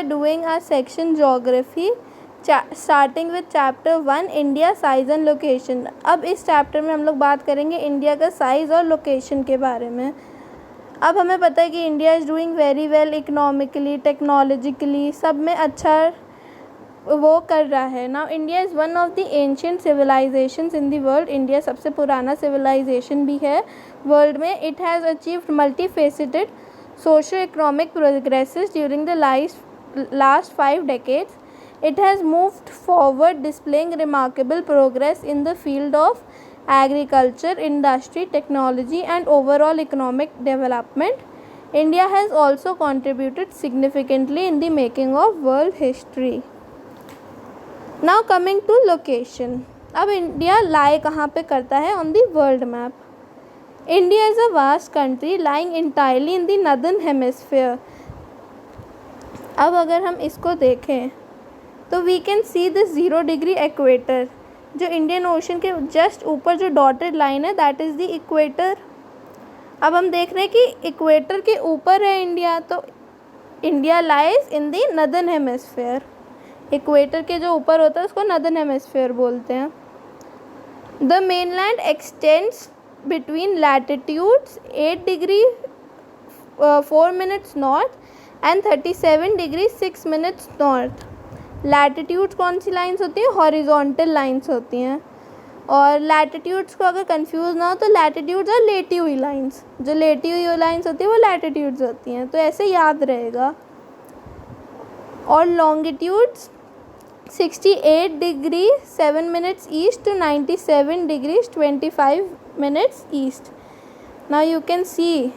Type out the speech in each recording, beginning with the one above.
are doing our section geography starting with chapter 1 India size and location. अब इस chapter में हम लोग बात करेंगे इंडिया का साइज़ और लोकेशन के बारे में। अब हमें पता है कि India is doing very well economically, technologically, सब में अच्छा वो कर रहा है। Now India is one of the ancient civilisations in the world. India सबसे पुराना सिविलाइजेशन भी है वर्ल्ड में। It has achieved multifaceted socio economic progresses during the last 5 decades. It has moved forward, displaying remarkable progress in the field of agriculture, industry, technology, and overall economic development. India has also contributed significantly in the making of world history. Now coming to location. अब India लाई कहाँ पे करता है on the world map? India is a vast country lying entirely in the northern hemisphere. अब अगर हम इसको देखें तो we can see this 0 degree equator, जो इंडियन ओशन के जस्ट ऊपर जो डॉटेड लाइन है दैट इज़ द इक्वेटर। अब हम देख रहे हैं कि इक्वेटर के ऊपर है इंडिया, तो India lies in the northern hemisphere. Equator के जो ऊपर होता है उसको नदर्न हेमिस्फेयर बोलते हैं। The mainland x tends between latitudes 8 degree 4 minutes north and 37 degree 6 minutes north. Latitudes कौन सी लाइंस होती हैं? हॉरिजॉन्टल लाइंस होती हैं। और लैटिट्यूड्स को अगर कंफ्यूज ना हो तो लैटिट्यूड्स और लेटी हुई लाइंस, जो लेटी हुई लाइंस होती है वो लैटिट्यूड्स होती हैं, तो ऐसे याद रहेगा। और longitudes 68 degree 7 minutes east to 97 degrees 25 minutes east. Now you can see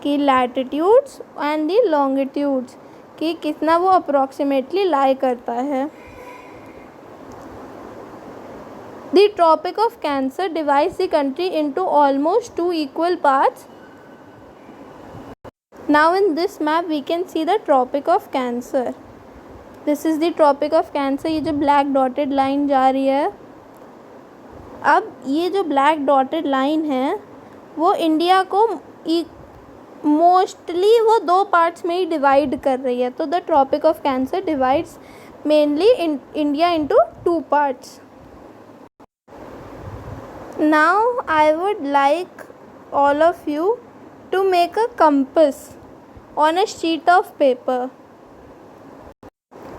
कि लैटिट्यूड्स एंड दी लॉन्गिट्यूड्स कि कितना वो अप्रॉक्सीमेटली लाई करता है। The Tropic of Cancer divides the country into almost 2 equal parts. Now in this map we can see the Tropic of Cancer. This is the Tropic of Cancer. ये जो black dotted line जा रही है, अब ये जो black dotted line है वो इंडिया को मोस्टली वो 2 पार्ट्स में ही डिवाइड कर रही है। तो the Tropic of Cancer divides mainly India into 2 parts. Now I would like all of you to make a compass on a sheet of paper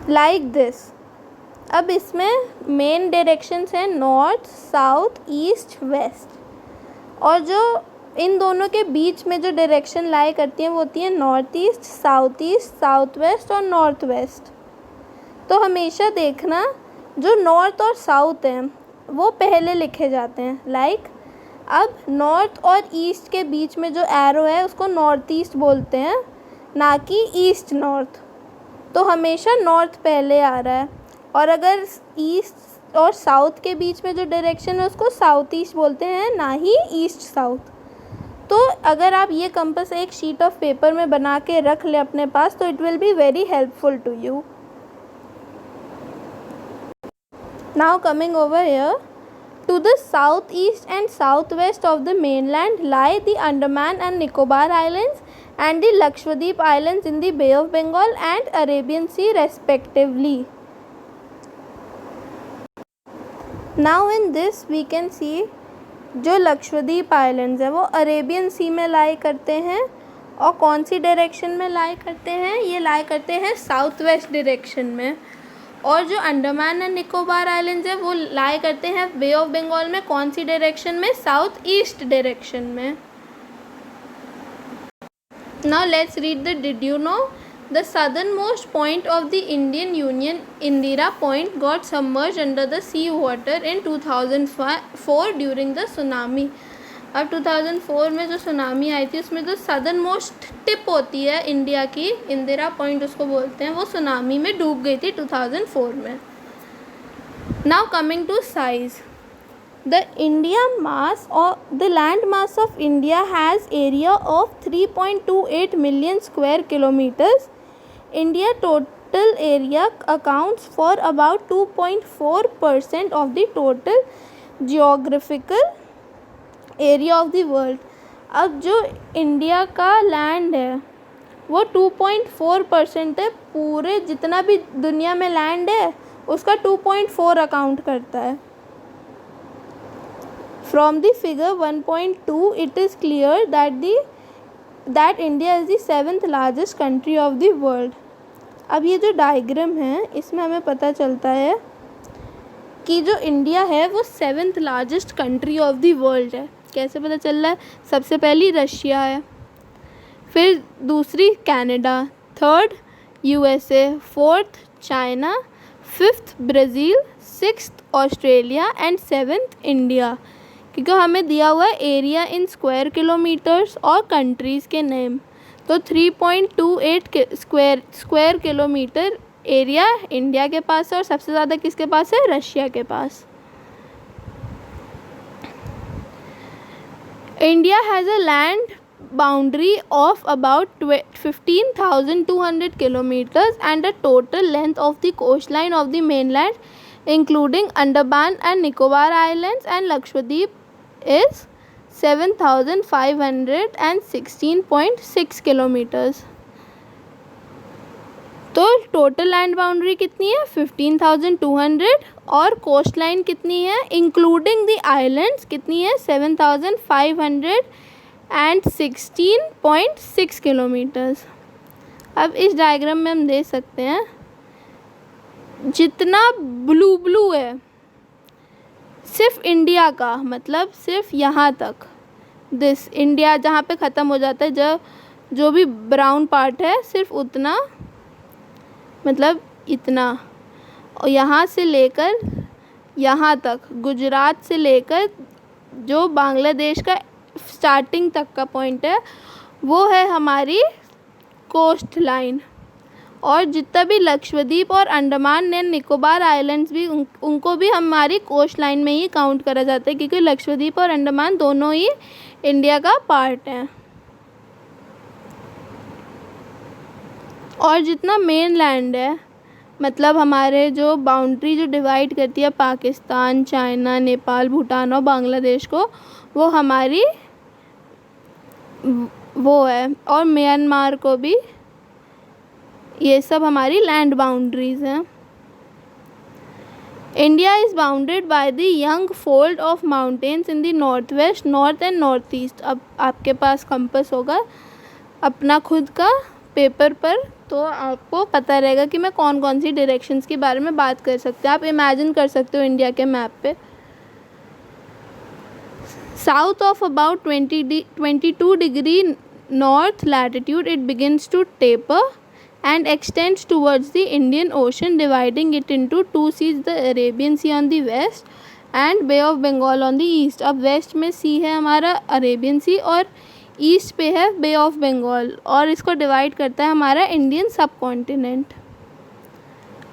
like this. अब इसमें main directions हैं north, south, east, west, और जो इन दोनों के बीच में जो direction लाई करती हैं वो होती है नॉर्थ ईस्ट, साउथ वेस्ट और नॉर्थ वेस्ट। तो हमेशा देखना जो नॉर्थ और साउथ हैं वो पहले लिखे जाते हैं। लाइक अब नॉर्थ और ईस्ट के बीच में जो एरो है उसको नॉर्थ ईस्ट बोलते हैं, ना कि ईस्ट नॉर्थ। तो हमेशा नॉर्थ पहले आ रहा है, और अगर ईस्ट और साउथ के बीच में जो डायरेक्शन है उसको साउथ ईस्ट बोलते हैं, ना ही ईस्ट साउथ। तो अगर आप ये कंपास एक शीट ऑफ पेपर में बना के रख ले अपने पास तो it will be very helpful to you. Now coming over here, to the south east and south west of the mainland lie the Andaman and Nicobar islands and the Lakshadweep islands in the Bay of Bengal and Arabian sea respectively. Now in this we can see जो Lakshadweep islands है वो Arabian सी में लाई करते हैं, और कौन सी direction में लाई करते हैं? ये लाई करते हैं साउथ वेस्ट डायरेक्शन में। और जो अंडमान एंड निकोबार आइलैंड्स है वो लाई करते हैं बे ऑफ बंगाल में, कौन सी डायरेक्शन में? साउथ ईस्ट डायरेक्शन में। Now let's read the did you know. The southernmost point of the Indian Union, Indira Point, got submerged under the sea water in 2004 during the tsunami. अब 2004 में जो tsunami आई थी उसमें जो southern most tip होती है India की, Indira point उसको बोलते हैं, वो सुनामी में डूब गई थी 2004 में। Now coming to size, the India mass और the land mass of India has area of 3.28 million square kilometres. India total area accounts for about 2.4% of the total geographical area of the world. अब जो India का land है वो 2.4% है। पूरे जितना भी दुनिया में लैंड है उसका 2.4 अकाउंट करता है। From the figure 1.2 it is clear that India is the 7th largest country of the world. अब ये जो डायग्राम है इसमें हमें पता चलता है कि जो इंडिया है वो 7th largest country of the world है। कैसे पता चल रहा है? सबसे पहली रशिया है, फिर दूसरी Canada, third USA, fourth China, fifth Brazil, sixth Australia and seventh India. क्योंकि हमें दिया हुआ है एरिया इन स्क्वायर किलोमीटर्स और कंट्रीज़ के नेम, तो 3.28 स्क्वायर किलोमीटर एरिया इंडिया के पास है और सबसे ज़्यादा किसके पास है? रशिया के पास। India has a land boundary of about 15,200 kilometers and a total length of the coastline of the mainland including Andaman and Nicobar Islands and Lakshadweep is 7,516.6 kilometers। तो टोटल लैंड बाउंड्री कितनी है? 15,200 और coast line कितनी है including the islands कितनी है? 7,516.6 kilometres. अब इस डायग्राम में हम देख सकते हैं जितना ब्लू ब्लू है सिर्फ इंडिया का, मतलब सिर्फ यहाँ तक, दिस इंडिया जहाँ पे ख़त्म हो जाता है, जो भी ब्राउन पार्ट है सिर्फ उतना, मतलब इतना, और यहाँ से लेकर यहाँ तक, गुजरात से लेकर जो बांग्लादेश का स्टार्टिंग तक का पॉइंट है वो है हमारी कोस्ट लाइन। और जितना भी लक्षद्वीप और अंडमान एंड निकोबार आइलैंड्स भी उनको भी हमारी कोस्ट लाइन में ही काउंट करा जाता है, क्योंकि लक्षद्वीप और अंडमान दोनों ही इंडिया का पार्ट हैं। और जितना मेन लैंड है, मतलब हमारे जो बाउंड्री जो डिवाइड करती है पाकिस्तान, चाइना, नेपाल, भूटान और बांग्लादेश को, वो हमारी वो है, और म्यांमार को भी, ये सब हमारी लैंड बाउंड्रीज हैं। India is bounded by the young fold of mountains in the north west, north and north east. अब आपके पास कंपास होगा अपना खुद का पेपर पर, तो आपको पता रहेगा कि मैं कौन कौन सी डायरेक्शंस के बारे में बात कर सकते हैं। आप इमेजिन कर सकते हो इंडिया के मैप पे, south of about 22 degree north latitude it begins to taper and extends towards the Indian Ocean, dividing it into two seas, the Arabian Sea on the west and Bay of Bengal on the east। अब waste में सी है हमारा Arabian सी और east पे है बे of Bengal, और इसको divide करता है हमारा इंडियन सब continent.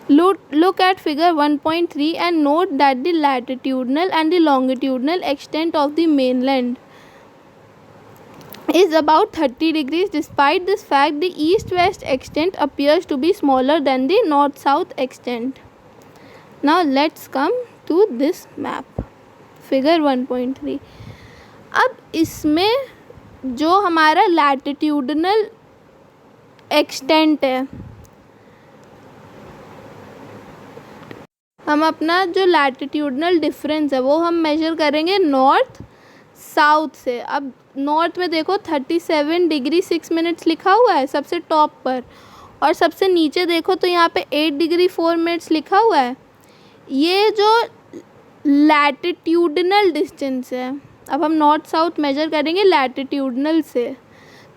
Look at figure 1.3 and note that the latitudinal and the longitudinal extent of the mainland is about 30 degrees. Despite this fact, the east-west extent appears to be smaller than the north-south extent. Now let's come to this map, figure 1.3। अब इसमें जो हमारा latitudinal extent है, हम अपना जो latitudinal difference है वो हम मेजर करेंगे नॉर्थ साउथ से। अब नॉर्थ में देखो 37 डिग्री 6 मिनट्स लिखा हुआ है सबसे टॉप पर, और सबसे नीचे देखो तो यहाँ पे 8 डिग्री 4 मिनट्स लिखा हुआ है। ये जो लैटिट्यूडनल डिस्टेंस है, अब हम नॉर्थ साउथ मेजर करेंगे लैटिट्यूडनल से,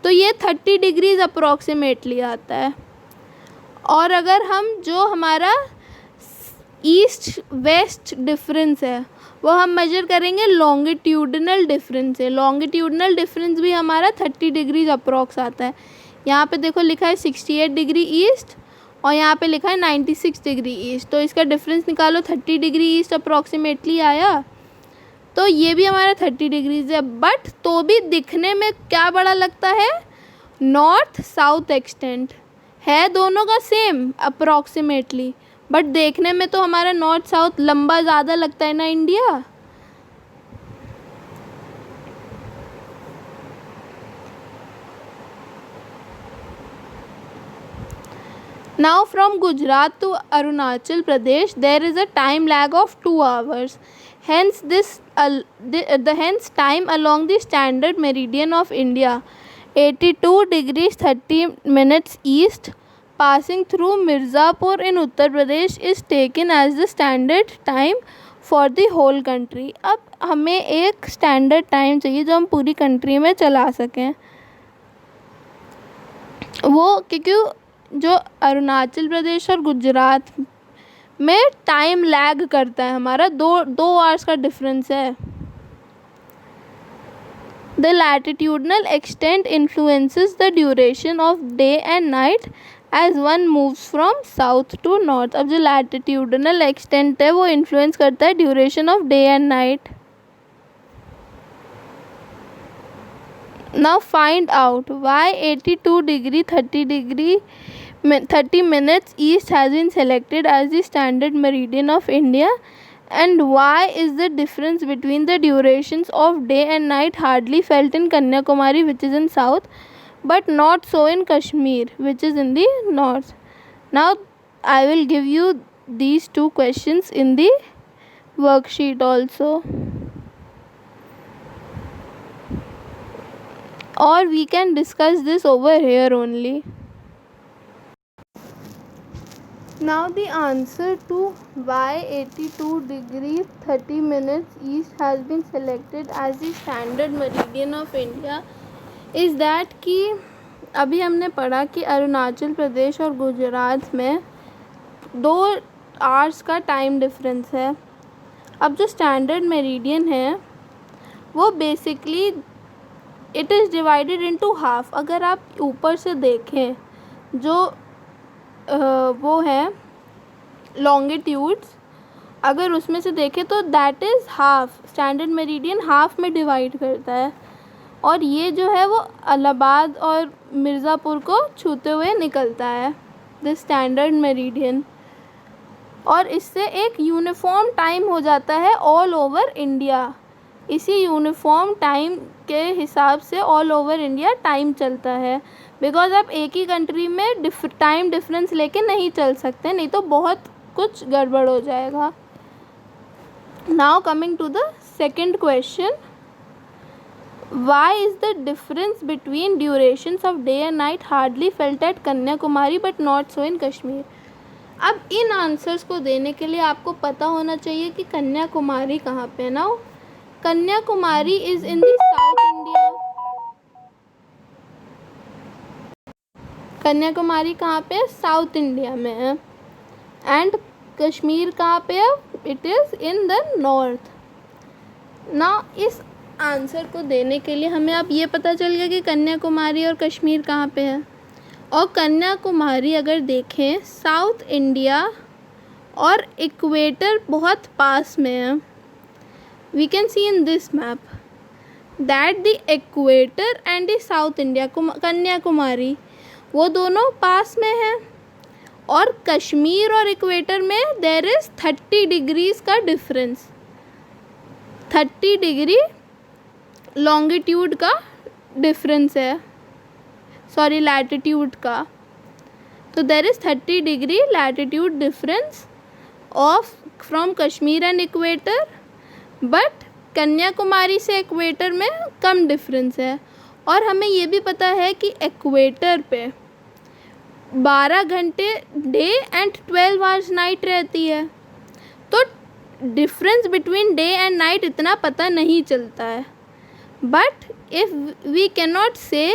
तो ये 30 डिग्रीज अप्रॉक्सीमेटली आता है। और अगर हम जो हमारा ईस्ट वेस्ट डिफरेंस है वो हम मेजर करेंगे लॉन्गिट्यूडनल डिफरेंस से। लॉन्गिट्यूडनल डिफरेंस भी हमारा 30 डिग्रीज अप्रॉक्स आता है। यहाँ पे देखो लिखा है 68 डिग्री ईस्ट और यहाँ पे लिखा है 96 डिग्री ईस्ट, तो इसका डिफरेंस निकालो, 30 डिग्री ईस्ट अप्रॉक्सीमेटली आया, तो ये भी हमारा 30 डिग्रीज है। बट तो भी दिखने में क्या बड़ा लगता है? नॉर्थ साउथ एक्सटेंट है दोनों का सेम अप्रॉक्सीमेटली, बट देखने में तो हमारा नॉर्थ साउथ लंबा ज़्यादा लगता है ना India. Now from Gujarat to Arunachal Pradesh there is a time lag of 2 hours. Hence hence time along the standard meridian of India 82 degrees 30 minutes east passing through Mirzapur in Uttar Pradesh is taken as the standard time for the whole country. अब हमें एक standard time चाहिए जो हम पूरी country में चला सकें. वो क्योंकि जो अरुणाचल प्रदेश और गुजरात में टाइम लैग करता है हमारा, दो आवर्स का डिफरेंस है. The latitudinal extent influences the duration of day and night as one moves from south to north. अब जो latitudinal extent है वो influence करता है duration of day and night. Now find out why 82 degree 30 minutes east has been selected as the standard meridian of India, and why is the difference between the durations of day and night hardly felt in Kanyakumari, which is in south, but not so in Kashmir, which is in the north. Now I will give you these two questions in the worksheet also, or we can discuss this over here only. Now the answer to why 82 degrees 30 minutes east has been selected as the standard meridian of India is that कि अभी हमने पढ़ा कि अरुणाचल प्रदेश और गुजरात में 2 hours का time difference है. अब जो स्टैंडर्ड मेरिडियन है वो basically it is divided into half. अगर आप ऊपर से देखें जो वो है लॉन्गिट्यूड्स, अगर उसमें से देखें तो that is half. Standard meridian half में डिवाइड करता है और ये जो है वो इलाहाबाद और मिर्ज़ापुर को छूते हुए निकलता है द स्टैंडर्ड मेरिडियन, और इससे एक यूनिफॉर्म टाइम हो जाता है ऑल ओवर इंडिया. इसी यूनिफॉर्म टाइम के हिसाब से ऑल ओवर इंडिया टाइम चलता है. बिकॉज आप एक ही कंट्री में टाइम डिफरेंस लेके नहीं चल सकते, नहीं तो बहुत कुछ गड़बड़ हो जाएगा. Now coming to the second question, why is the difference between durations of day and night hardly felt at Kanyakumari but not so in Kashmir. अब इन आंसर्स को देने के लिए आपको पता होना चाहिए कि कन्याकुमारी कहाँ पे है. Now Kanyakumari is in the south India. Kanyakumari कहाँ पे है? साउथ इंडिया में है. एंड कश्मीर कहाँ पे है? It is in the north. ना इस आंसर को देने के लिए हमें अब ये पता चल गया कि कन्याकुमारी और कश्मीर कहाँ पे है. और कन्याकुमारी अगर देखें साउथ इंडिया और इक्वेटर बहुत पास में है. We can see in this map that the equator and the south India Kanyakumari वो दोनों पास में हैं, और कश्मीर और इक्वेटर में देयर इज़ 30 डिग्रीज़ का डिफरेंस. 30 डिग्री लॉन्गिट्यूड का डिफरेंस है, सॉरी लैटिट्यूड का. तो there is 30 degree latitude difference of from Kashmir and equator, but Kanyakumari से इक्वेटर में कम डिफरेंस है. और हमें ये भी पता है कि इक्वेटर पे 12 घंटे डे एंड 12 आवर्स नाइट रहती है, तो difference between day and night इतना पता नहीं चलता है. But if we can not say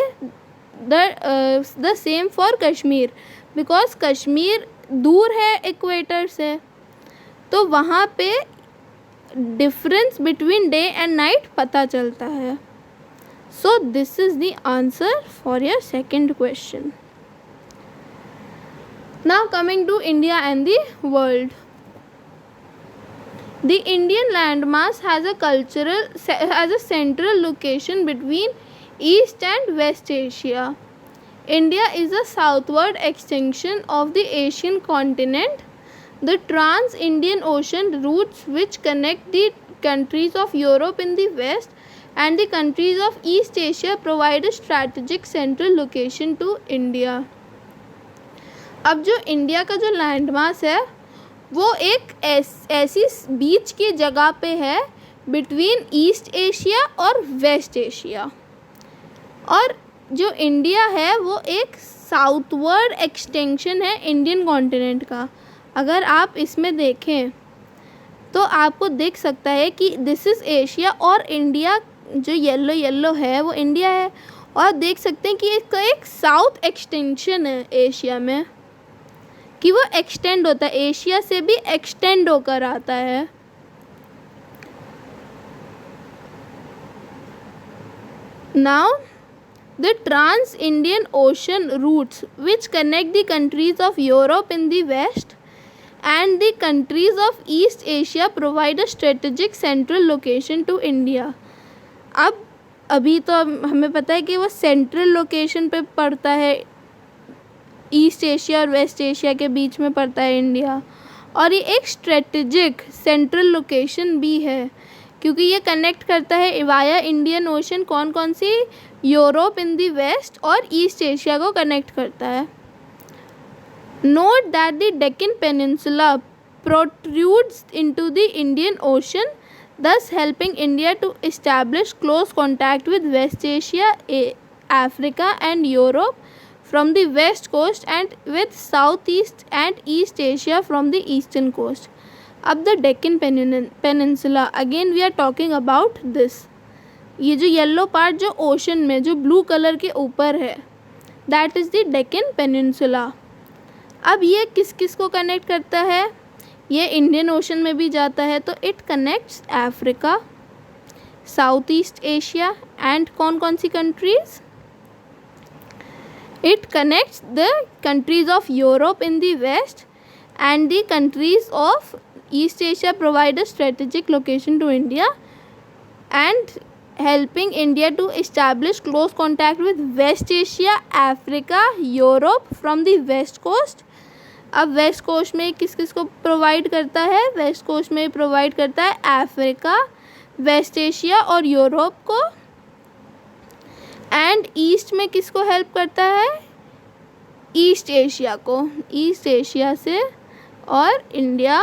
the same for Kashmir, because Kashmir दूर है इक्वेटर से, तो वहाँ पे difference between day and night पता चलता है. So this is the answer for your second question. Now coming to India and the world. The Indian landmass has a central location between East and West Asia. India is a southward extension of the Asian continent. The Trans-Indian Ocean routes which connect the countries of Europe in the west and the countries of East Asia provide a strategic central location to India. अब जो India का जो land mass है वो एक ऐसी बीच की जगह पे है बिटवीन ईस्ट एशिया और वेस्ट एशिया। और जो इंडिया है वो एक साउथवर्ड एक्सटेंशन है इंडियन कॉन्टिनेंट का। अगर आप इसमें देखें तो आपको दिख सकता है कि दिस इज़ एशिया और इंडिया जो येलो येलो है वो इंडिया है। और देख सकते हैं कि इसका एक साउथ एक्सटेंशन है एशिया में, कि वो एक्सटेंड होता है, एशिया से भी एक्सटेंड होकर आता है। Now the trans Indian ocean routes which connect the countries of Europe in the west and the countries of East Asia provide a strategic central location to India। अब अभी तो हमें पता है कि वो सेंट्रल लोकेशन पे पड़ता है, ईस्ट एशिया और वेस्ट एशिया के बीच में पड़ता है इंडिया। और ये एक स्ट्रेटेजिक सेंट्रल लोकेशन भी है क्योंकि ये कनेक्ट करता है वाया इंडियन ओशन कौन कौन सी, यूरोप इन दी वेस्ट और ईस्ट एशिया को कनेक्ट करता है। Note that the Deccan Peninsula protrudes into the Indian Ocean, thus helping India to establish close contact with West Asia, Africa and Europe from the west coast and with Southeast and East Asia from the eastern coast। अब the Deccan Peninsula, again we are talking about this। ये जो yellow part जो ocean में जो blue colour के ऊपर है, that is the Deccan Peninsula। अब ये किस किस को कनेक्ट करता है, ये इंडियन ओशन में भी जाता है, तो it connects Africa, South East Asia and कौन कौन सी countries, it connects the countries of Europe in the west and the countries of East Asia provide a strategic location to India and helping India to establish close contact with West Asia, Africa, Europe from the west coast. अब west coast में किस किस को provide करता है, waste coast में provide करता है अफ्रीका, वेस्ट एशिया और यूरोप को। एंड ईस्ट में किसको हेल्प करता है, ईस्ट एशिया को, ईस्ट एशिया से और इंडिया।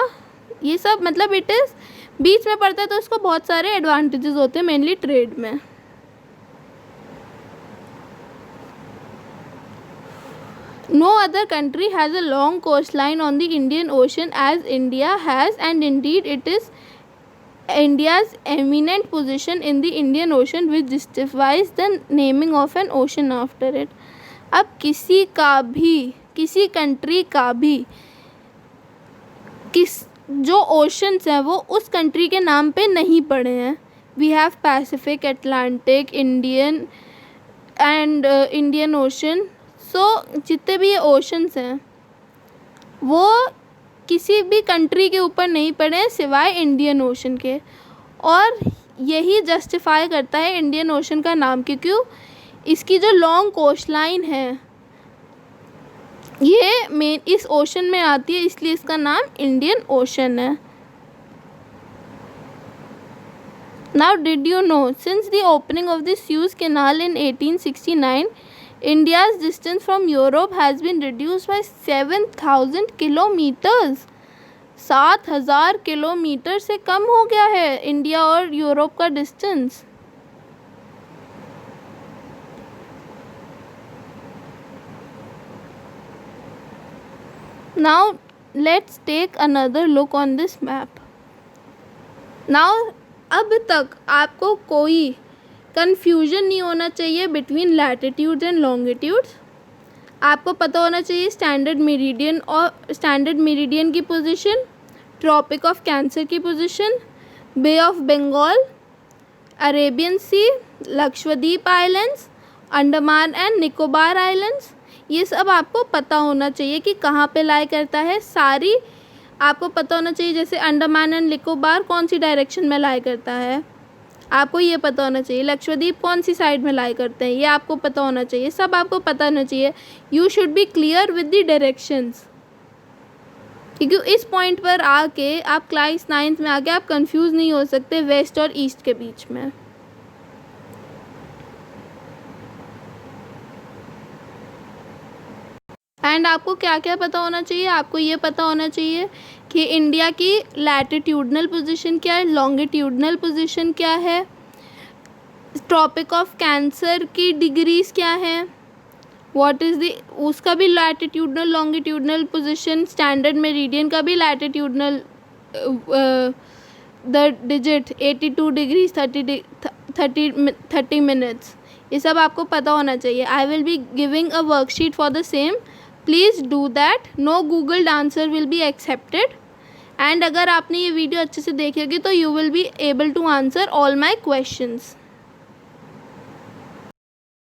ये सब मतलब इट इज़ बीच में पड़ता है तो इसको बहुत सारे एडवांटेजेस होते हैं, मेनली ट्रेड में। No other country has a long coastline on the Indian Ocean as India has, and indeed it is India's eminent position in the Indian Ocean which justifies the naming of an ocean after it। अब किसी का भी, किसी country का भी जो oceans हैं वो उस कंट्री के नाम पे नहीं पड़े हैं। We have Pacific, Atlantic, Indian and Indian Ocean. So जितने भी ये ओशंस हैं वो किसी भी कंट्री के ऊपर नहीं पड़े हैं सिवाय इंडियन ओशन के। और यही जस्टिफाई करता है इंडियन ओशन का नाम, क्योंकि इसकी जो लॉन्ग कोस्ट लाइन है ये मेन इस ओशन में आती है, इसलिए इसका नाम इंडियन ओशन है। Now did you know, since the opening of the Suez Canal in 1869, India's distance from Europe has been reduced by 7,000 kilometers। 7,000 kilometre से कम हो गया है इंडिया और यूरोप का distance. Now let's take another look on this map। Now अब तक आपको कोई कन्फ्यूजन नहीं होना चाहिए बिटवीन लैटिट्यूड्स एंड लॉन्गिट्यूड्स। आपको पता होना चाहिए स्टैंडर्ड मेरिडियन और स्टैंडर्ड मेरिडियन की पोजीशन, ट्रॉपिक ऑफ कैंसर की position, Bay of Bengal, Arabian sea, Lakshadweep islands, Andaman and Nicobar islands. ये सब आपको पता होना चाहिए कि कहाँ पे लाई करता है। सारी आपको पता होना चाहिए, जैसे अंडमान एंड निकोबार कौन सी डायरेक्शन में लाई करता है, आपको ये पता होना चाहिए। लक्षद्वीप कौन सी साइड में लाई करते हैं ये आपको पता होना चाहिए। सब आपको पता होना चाहिए। You should be clear with the directions, क्योंकि इस पॉइंट पर आके आप क्लास 9th में आके आप कंफ्यूज नहीं हो सकते वेस्ट और ईस्ट के बीच में। एंड आपको क्या क्या पता होना चाहिए, आपको ये पता होना चाहिए कि इंडिया की लैटिट्यूडनल पोजीशन क्या है, लॉन्गिट्यूडनल पोजीशन क्या है, ट्रॉपिक ऑफ कैंसर की डिग्रीज क्या है, व्हाट इज़ द उसका भी latitudinal longitudinal position, standard meridian का भी latitudinal the digit 82 degrees 30 minutes, ये सब आपको पता होना चाहिए। I will be giving a worksheet for the same, please do that, no googled answer will be accepted. And अगर आपने ये वीडियो अच्छे से देखी होगी तो you will be able to answer all my questions.